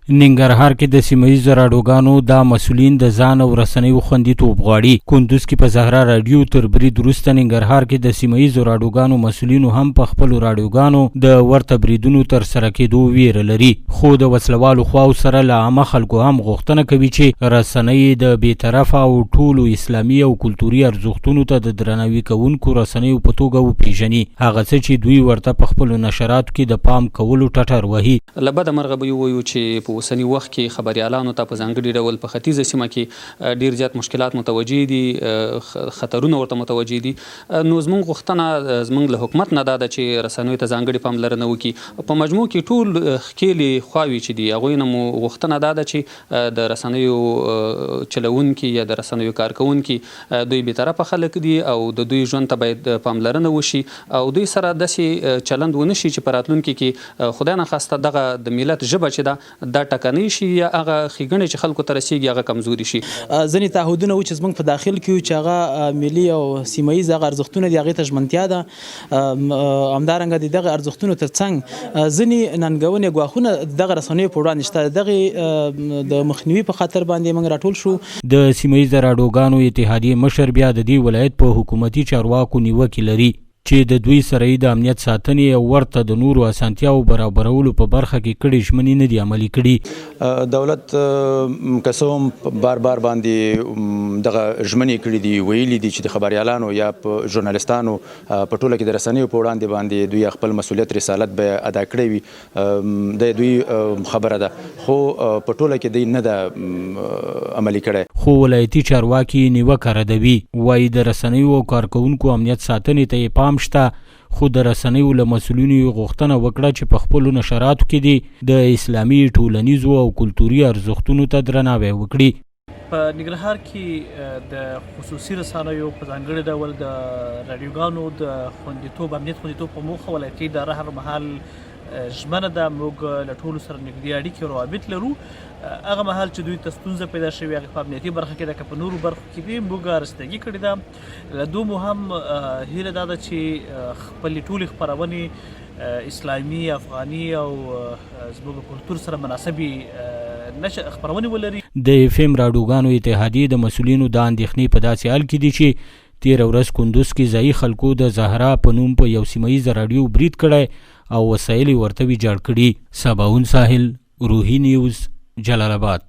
ننګرهار کې د سیمهیزو راډیوګانو دا مسؤلین د ځان او رسنیو خوندیتوب غواړي. کندوز کې په زهرا راډیو تر برید وروسته ننګرهار کې د سیمهیزو راډیوګانو مسؤلینو هم په خپلو راډیوګانو د ورته بریدونو تر سره کېدو ویره لري، خو د وسلوالو خواو سره له عامه خلکو هم غوښتنه کوي چې رسنۍ د بېطرفه او ټولو اسلامي او کلتوري ارزښتونو ته د درناوي کوونکو رسنیو په توګه وپېژني، هغه څه چې دوی ورته په خپلو نشراتو کې د پام کولو ټټر وهي. له بده مرغه به ووایو چې په اوسني وخت کې خبریالانو ته په ځانګړي ډول په ختیځه سیمه کې ډیر زیات مشکلات متوجه دي، خطرونه ورته متوجه دي. نو زموږ غوښتنه زموږ له حکومت نه دا ده چې رسنیو ته ځانګړې پاملرنه وکړي. په مجموع کې ټول ښکېلې خواوې چې دي هغوی نه مو غوښتنه دا ده چې د رسنیو چلوونکي یا د رسنیو کارکوونکي دوی بېطرفه خلک دي او د دوی ژوند ته باید پاملرنه وشي او دوی سره داسې چلند ونه شي چې په راتلونکي کې خدای نخواسته دغه د ملت ژبه چې ده دا ټکنۍ شي یا هغه ښېګڼې چې خلکو ته رسېږي هغه کمزوري شي. ځینې تعهدونه وو چې زموږ په داخل کې وو چې هغه ملي او سیمه ییز هغه ارزښتونه دي، هغې ته ژمنتیا ده. همدارنګه د دغه ارزښتونو تر څنګ ځینې ننګونې ګواښونه دغه رسنیو په وړاندې شته. دغې د مخنیوي په خاطر باندې موږ راټول شو. د سیمه ییزو راډیوګانو اتحادیې مشر بیا د دې ولایت په حکومتي چارواکو نیوکې لري چې د دوی سره یې د امنیت ساتنې او ورته د نورو اسانتیاو برابرولو په برخه کې کړي ژمنې نه دي عملي کړي. دولت که څه هم بار باندې دغه ژمنې کړي دي، ویلي دي چې د خبریالانو یا ژورنالستانو په ټوله کې د رسنیو په وړاندې باندې دوی خپل مسؤلیت رسالت به ادا کړی وي، د دوی خبره ده، خو په ټوله کې دوی نه ده عملي کړی. خو ولایتي چارواکي نیوکه ردوي، وایي د رسنیو او کارکوونکو امنیت ساتنې ته یې پام شته، خو د رسنیو له مسؤلینو یې غوښتنه وکړه چې په خپلو نشراتو کې دي د اسلامي ټولنیزو او کلتوري ارزښتونو ته درناوی وکړي. په ننګرهار کې د خصوصي رسنیو په ځانګړي ډول د راډیوګانو د خوندیتوب امنیت خوندیتوب په موخه ولایتي اداره هر مهال ژمنه ده موږ له ټولو سره نږدې اړیکې او روابط لرو. هغه مهال چې دوی ته ستونزه پیدا شوې هغې په امنیتي برخه کې ده که په نورو برخو کې دي موږ رسیدګي کړې ده. له دوی مو هم هیله دا ده چې خپلې ټولې خپرونې اسلامي، افغاني او زموږ کلتور سره مناسبې خپرونې ولري. د اف ام راډیوګانو اتحادیې د مسؤلینو دا اندېښنې په داسې حال کې دي چې تېره ورځ کندوز کې ځایي خلکو د زهرا په نوم په یو سیمهییزه راډیو برید کړی او وسایل یې ورته ویجاړ کړي. سباون ساحل، روحي نیوز، جلال آباد.